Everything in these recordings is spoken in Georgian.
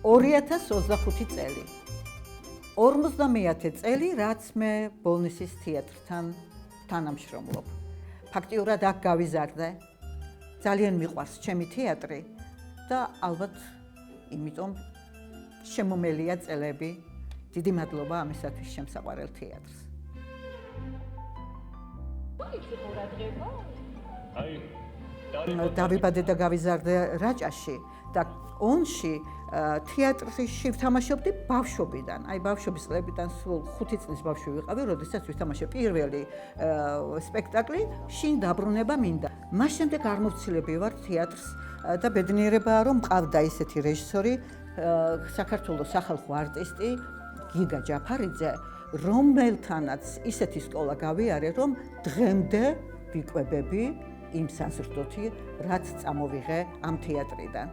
2025 წელი. 50 წელი, რაც მე ბოლნისის თეატრთან თანამშრომლობ. ფაქტიურად აქ გავიზარდე. ძალიან მიყვარს ჩემი თეატრი და ალბათ იმიტომ შემომელია წელები. დიდი მადლობა ამისათვის შემსაყვარელ თეატრს. დავიბადე და გავიზარდე რაჭაში და ონში თეატრში ვთამაშობდი ბავშვობიდან. აი ბავშვობის წლებიდან სულ 5 წლის ბავშვი ვიყავი, როდესაც ვთამაშე პირველი სპექტაკლი შინ დაბრუნება მინდა. მას შემდეგ არ მოვცილები ვარ თეატრს და ბედნიერებაა რომ მყავდა ისეთი რეჟისორი, საქართველოს სახალხო არტისტი გიგა ჯაფარიძე, რომელთანაც ისეთი სკოლა გავიარე, რომ დღემდე ვიკვებები იმ საზრდოთი, რაც წამოვიღე ამ თეატრიდან.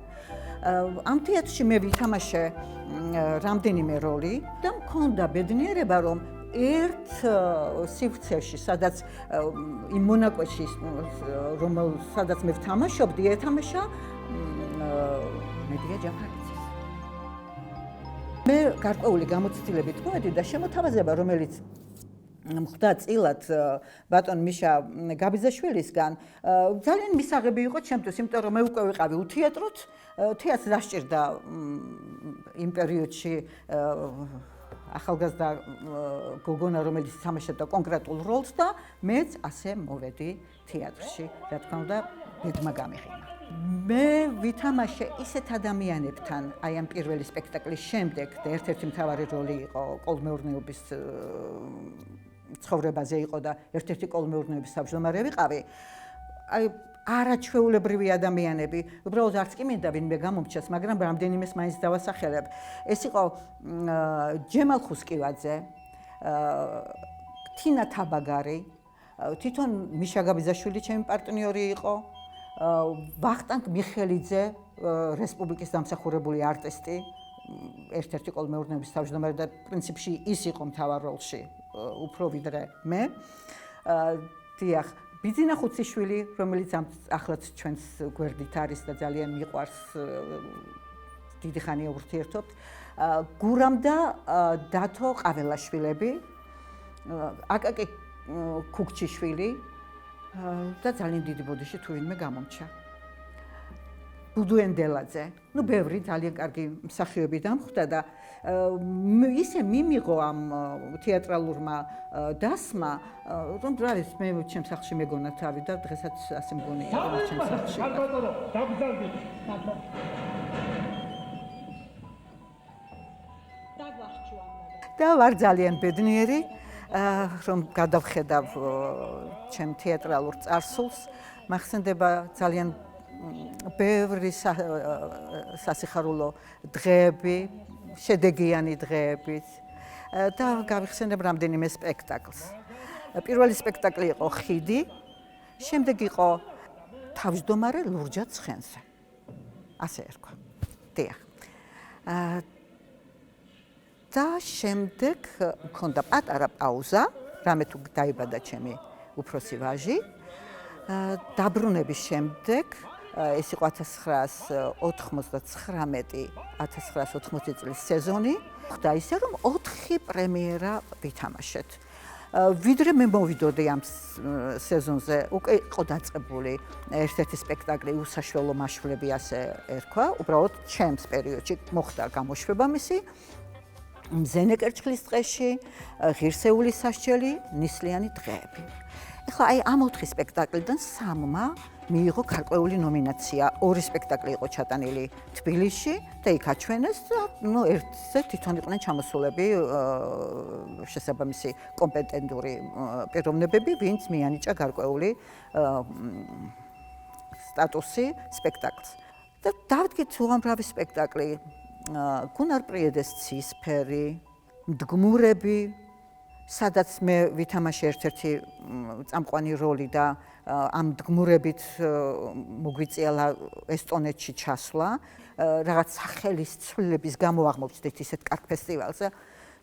ამ თეატრში მე ვითამაშე რამდენიმე როლი და მქონდა ბედნიერება, რომ ერთ სივრცეში, სადაც იმ მონაკვეთში, სადაც მე ვთამაშობდი, ეთამაშა მედია ჯაფარიძის. მე გარკვეული გამოცდილებით მოვედი და შემოთავაზება, რომელიც მხდა წილად ბატონ მიშა გაბიძაშვილისგან ძალიან მისაღები იყო ჩემთვის, იმიტომ რომ მე უკვე ვიყავი უთეატროთ, თეატრს დასჭირდა იმ პერიოდში ახალგაზრდა გოგონა, რომელიც თამაშობდა კონკრეტულ როლს და მეც ასე მოვედი თეატრში, რა თქმა უნდა, ბედმა გამიხინა. მე ვითამაშე ისეთ ადამიანებთან, აი ამ პირველი სპექტაკლის შემდეგ და ერთ-ერთი მთავარი როლი იყო კოლმეურნეობის ცხოვრებაზე იყო და ერთ-ერთი კოლმეურნეობის თავმჯდომარე ვიყავი. აი არაჩვეულებრივი ადამიანები, უბრალოდ არც კი მინდა ვინმე გამომჩას, მაგრამ რამდენიმეს მაინც დავასახელებ. ეს იყო ჯემალ ხუსკივაძე, თინა თაბაგარი, თვითონ მიშა გაბიძაშვილი ჩემი პარტნიორი იყო, ვახტანგ მიხელიძე, რესპუბლიკის დამსახურებული არტისტი, ერთ-ერთი კოლმეურნეობის თავმჯდომარე და პრინციპში ის იყო მთავარ როლში, უფრო ვიდრე მე. დიახ, ბიძინა ხუციშვილი, რომელიც ახლაც ჩვენს გვერდით არის და ძალიან მიყვარს, დიდი ხანია ურთიერთობთ. გურამ და დათო ყაველაშვილები, აკაკი ქუქჩიშვილი და ძალიან დიდი ბოდიში თუ ვინმე გამომჩა. ბუდუ ენდელაძე, ბევრი ძალიან კარგი მსახიობი დამხვდა და ისე მიმიღო ამ თეატრალურმა დასმა, რომ რა არის, მე ჩემს სახლში მეგონა თავი და დღესაც ასე მგონია რომ ჩემს სახლში. და ვარ ძალიან ბედნიერი, რომ გადავხედავ ჩემ თეატრალურ წარსულს, მახსენდება ძალიან ბევრი სასიხარულო დღეები, შედეგიანი დღეებით და გავიხსენებ რამდენიმე სპექტაკლს. პირველი სპექტაკლი იყო ხიდი, შემდეგ იყო თავმჯდომარე ლურჯა ცხენზე. ასე ერქვა. დიახ. და შემდეგ მქონდა პატარა პაუზა, რამე თუ დაიბადა ჩემი უფროსი ვაჟი. დაბრუნების შემდეგ ეს იყო 1999-1980 წლის სეზონი. ხდა ისე რომ 4 პრემიერა ვითამაშეთ. ვიდრე მე მოვიდოდი ამ სეზონზე, უკვე იყო დაწყებული ერთ-ერთი სპექტაკლი უსაშველო მაშვლები ასე ერქვა, უბრალოდ ჩემს პერიოდში მოხდა გამოშვება მისი. მზენე კერჩხლის ტყეში, ღირსეული სასჯელი, ნისლიანი დღეები. ეხლა აი ამ 4 სპექტაკლიდან 3-მა მიიღო გარკვეული ნომინაცია. 2 სპექტაკლი იყო ჩატანილი თბილისში და იქ აჩვენეს და ერთზე თვითონ იყვნენ ჩამოსულები შესაბამისი კომპეტენტური პიროვნებები, ვინც მიანიჭა გარკვეული სტატუსი სპექტაკლს. და დავდგეთ უამრავი სპექტაკლი. გუნარ პრიედეს ცისფერი, მდგმურები, სადაც მე ვითამაშე ერთ-ერთი წამყვანი როლი და ამ მდგმურებით მოგვიწიალა ესტონეთში ჩასვლა, რაღაც სახელის ცვლილების გამო აღმოვჩნდით ისეთ კარგ ფესტივალზე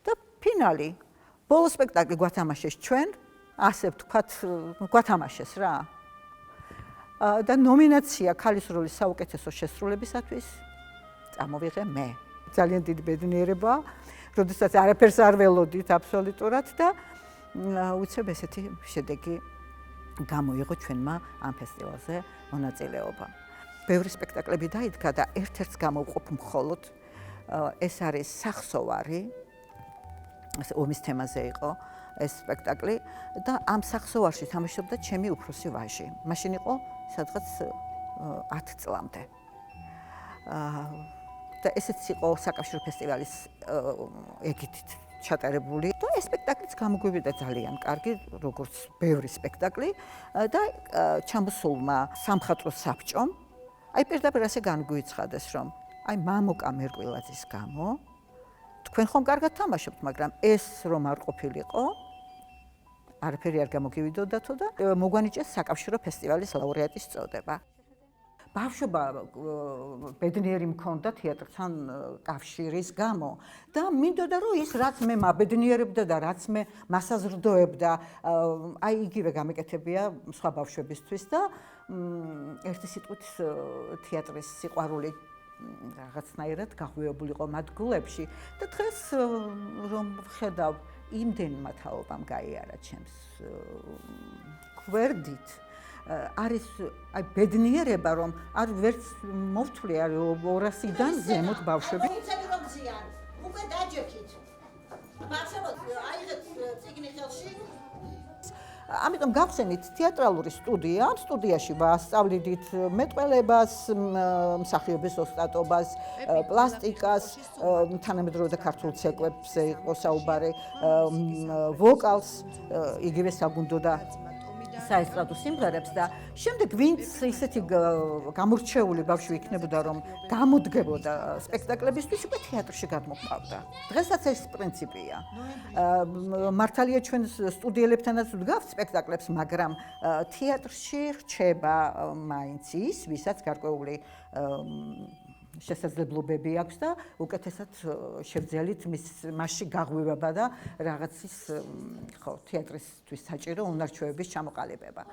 და ფინალი, ბოლო სპექტაკლი გვათამაშეს ჩვენ, ასე ვთქვათ, გვათამაშეს რა. და ნომინაცია ქალის როლის საუკეთესო შესრულებისათვის წამოვიღე მე. ძალიან დიდი ბედნიერებაა, როდესაც არაფერს არ ველოდით აბსოლუტურად და უცებ ესეთი შედეგი გამოიღო ჩვენმა ამ ფესტივალზე მონაწილეობა. ბევრი სპექტაკლები დაიდგა და ერთ-ერთს გამოვყოფ მხოლოდ ეს არის სახსოვარი, ომის თემაზე იყო ეს სპექტაკლი და ამ სახსოვარში თამაშობდა ჩემი უფროსი ვაჟი. მაშინ იყო სადღაც 10 წლამდე. და ესეც იყო საკავშირო ფესტივალის ეგითით ჩატარებული და ეს სპექტაკლიც გამოგვივიდა ძალიან კარგი, როგორც ბევრი სპექტაკლი და ჩამოსულმა სამხატვრო საბჭომ აი პირდაპირ ასე განგვიცხადეს, რომ აი მამოკა მერკვილაძის გამო თქვენ ხომ კარგად თამაშობთ, მაგრამ ეს რომ არ ყოფილიყო, არაფერი არ გამოგივიდოდათო და მოგვანიჭეს საკავშირო ფესტივალის ლაურეატის წოდება. ბავშვობა ბედნიერი მქონდა თეატრთან კავშირის გამო და მინდოდა რომ ის რაც მე მაბედნიერებდა და რაც მე მასაზრდოებდა, აი იგივე გამეკეთებია სხვა ბავშვებისთვის და ერთი სიტყვით თეატრის სიყვარული რაღაცნაირად გაღვივებულიყო მათ გულებში და დღეს რომ ვხედავ იმდენმა თაობამ გაიარა ჩემს გვერდით არის აი ბედნიერება რომ არ ვერც მოვთვლი არ 200-დან ზემოთ ბავშვები იცი რომ ზიან უკვე დაჯექით მახსოვს აიღეთ ციგნი ხელში ამიტომ გავხსენით თეატრალური სტუდია, სტუდიაში ვასწავლიდით მეტყველებას, მსახიობის ოსტატობას, პლასტიკას, თანამედროვე და ქართულ ცეკვებზე იყო საუბარი, ვოკალს, იგივე საგუნდო და საესტრადო სიმღერებს და შემდეგ ვინც ისეთი გამორჩეული ბავშვი იქნებოდა რომ გამოდგებოდა სპექტაკლებისთვის უკვე თეატრში გადმოყვავდა. დღესაც ეს პრინციპია. მართალია ჩვენ სტუდიელებთანაც ვდგავთ სპექტაკლებს, მაგრამ თეატრში რჩება მაინც ის, ვისაც გარკვეული შესაძლებლობები აქვს და უკეთესად შევძელით მასში გაღვივება და რაღაცის ხო თეატრისთვის საჭირო უნარჩვევების ჩამოყალიბება.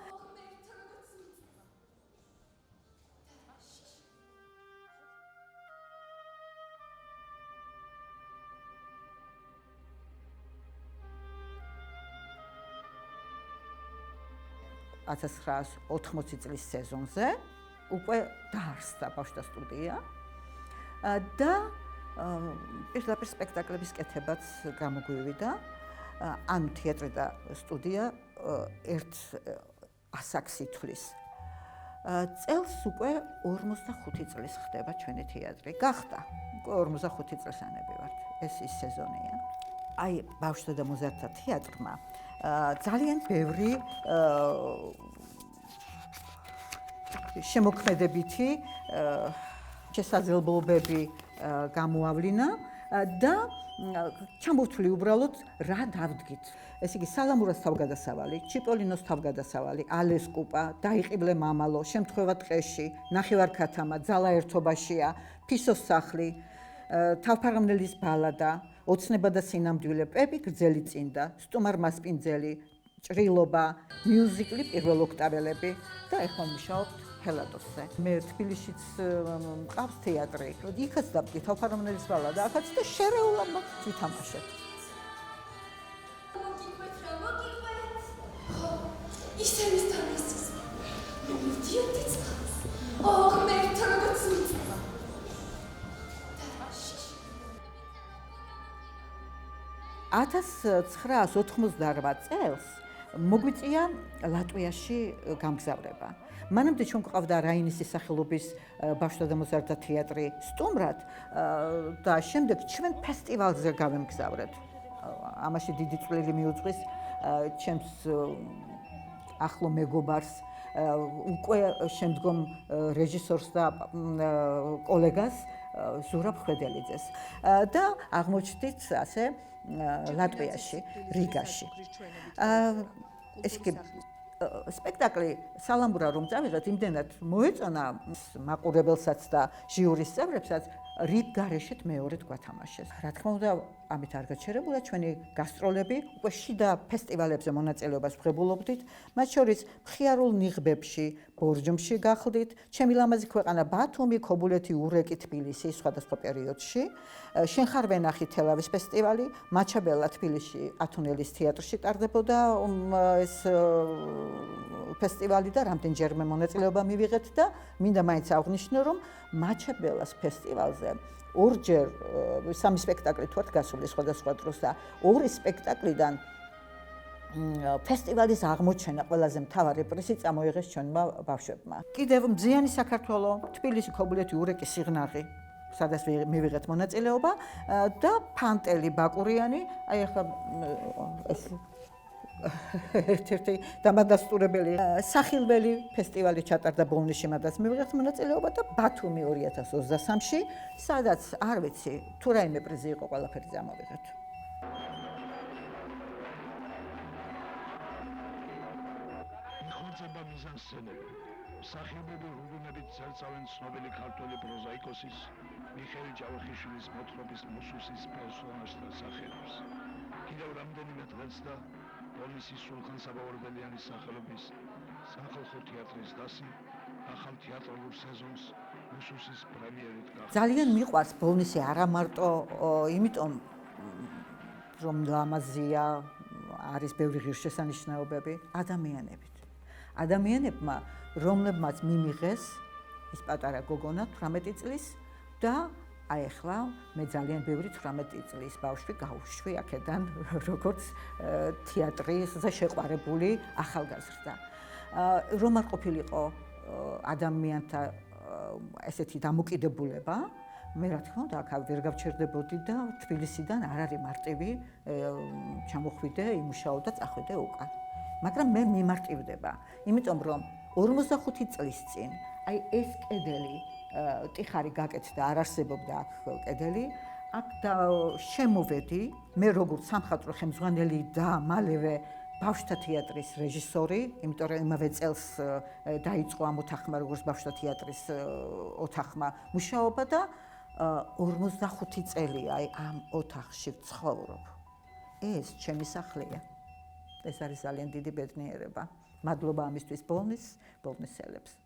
(1980) წლის სეზონზე უკვე დაარსდა ბავშვთა სტუდია და პირდაპირ სპექტაკლების კეთებაც გამოგვივიდა. ანუ თეატრი და სტუდია ერთ ასაკს ითვლის. წელს უკვე 45 წლის ხდება ჩვენი თეატრი. გახდა 45 წლისანები ვართ. ეს ის სეზონია. აი ბავშვთა და მოზარდთა თეატრმა ძალიან ბევრი შემოქმედებითი შესაძლებლობები გამოავლინა და ჩამოვთვლი უბრალოდ რა დავდგით. ეს იგი სალამურას თავგადასავალი, ჩიპოლინოს თავგადასავალი, ალეს კუპა, დაიყივლე მამალო, შემთხვევა ტყეში, ნახევარქათამა, ძალა ერთობაშია, ფისოს სახლი, თავფარამნელის ბალადა, ოცნება და სინამდვილე, პეპი გრძელი წინდა, სტუმარ მასპინძელი, ჭრილობა, მიუზიკლი პირველ ოქტაველები და ეხლა მუშაობთ ჰელადოსზე. მე თბილისშიც მყავს თეატრი. იქაც დავდგე თავფარამნელის ბალადა, ახაც და შერეულად ვითამაშეთ. ისევ ის თამაშს. მოდიოდით. ოღ მე თოროგოც მიწვა. 1988 წელს მოგვიწია ლატვიაში გამგზავრება. მანამდე ჩვენ გვყავდა რაინისის სახელობის ბავშვთა და მოზარდთა თეატრი სტუმრად და შემდეგ ჩვენ ფესტივალზე გავემგზავრეთ. ამაში დიდი წვლილი მიუძღვის ჩემს ახლო მეგობარს, უკვე შემდგომ რეჟისორს და კოლეგას ზურაბ ხვედელიძეს და აღმოჩნდით ასე ლატვიაში, რიგაში. ეს კი სპექტაკლი სალამურა რომ წავიღეთ, იმდენად მოეწონა მაყურებელსაც და ჟიურის წევრებსაც, რიგ გარეშეთ მეორედ გვათამაშეს. რა თქმა უნდა, ამით არ გაჩერებულა ჩვენი გასტროლები, უკვე შიდა ფესტივალებზე მონაწილეობას ვღებულობდით, მათ შორის მხიარულ ნიღბებში, ბორჯომში გახლდით, ჩემი ლამაზი ქვეყანა ბათუმი, ქობულეთი, ურეკი, თბილისი სხვადასხვა პერიოდში. შენ ხარ ვენახი თელავის ფესტივალი, მაჩაბელა თბილისში ათუნელის თეატრში ტარდებოდა ეს ფესტივალი და რამდენჯერმე მონაწილეობა მივიღეთ და მინდა მაინც აღვნიშნო, რომ მაჩაბელას ფესტივალზე ორჯერ სამი სპექტაკლი თუ არ გასული სხვადასხვა დროს და ორი სპექტაკლიდან ფესტივალის აღმოჩენა ყველაზე მთავარი პრიზი წამოიღეს ჩვენმა ბავშვებმა. კიდევ მძიანი საქართველო, თბილისი, ქობულეთი, ურეკი, სიღნაღი, სადაც მივიღეთ მონაწილეობა და ფანტელი ბაკურიანი, აი ახლა ეს ერთ-ერთი დამადასტურებელი სახილველი ფესტივალი ჩატარდა ბოლნისში, მადაც მივიღეთ მონაწილეობა და ბათუმი 2023-ში, სადაც არ ვიცი, თუ რაიმე პრიზი იყო, ყველაფერი წამოვიღეთ. იხოცება მიზანსცენები. მსახიობები რუგუნებით წელწავენ ცნობილი ქართველი პროზაიკოსის მიხეილ ჯავახიშვილის მოთხრობის მუსუსის პერსონაჟთა სახელებს. კიდევ რამდენიმე დღეს და ბოლნისის სულხან საბავარდელიანის სახელობის სახალხო თეატრის დასი ახალ თეატრალურ სეზონს მუსუსის პრემიერით გახდა. ძალიან მიყვარს ბოლნისი არა მარტო იმიტომ რომ ლამაზია, არის ბევრი ღირსშესანიშნაობები, ადამიანებმა, რომლებმაც მიმიღეს ის პატარა გოგონა 18 წლის და აი ახლა მე ძალიან ბევრი 18 წლის ბავშვი გავუშვი აქედან როგორც თეატრზე შეყვარებული ახალგაზრდა. რომ არ ყოფილიყო ადამიანთა ესეთი დამოკიდებულება, მე რა თქმა უნდა აქ ვერ გავჩერდებოდი და თბილისიდან არ არის მარტივი ჩამოხვიდე, იმუშაო და წახვიდე უკან. მაგრამ მე მიმარტივდება, იმიტომ რომ 45 წლის წინ აი ეს კედელი ტიხარი გაკეთდა, არ არსებობდა აქ კედელი, აქ შემოვედი, მე როგორც სამხატვრო ხელმძღვანელი და მალევე ბავშვთა თეატრის რეჟისორი, იმიტომ რომ იმავე წელს დაიწყო ამ ოთახმა როგორც ბავშვთა თეატრის ოთახმა მუშაობა და 45 წელია აი ამ ოთახში ვცხოვრობ. ეს ჩემი სახლია. ეს არის ძალიან დიდი ბედნიერება. მადლობა ამისთვის ბოლნისელებს.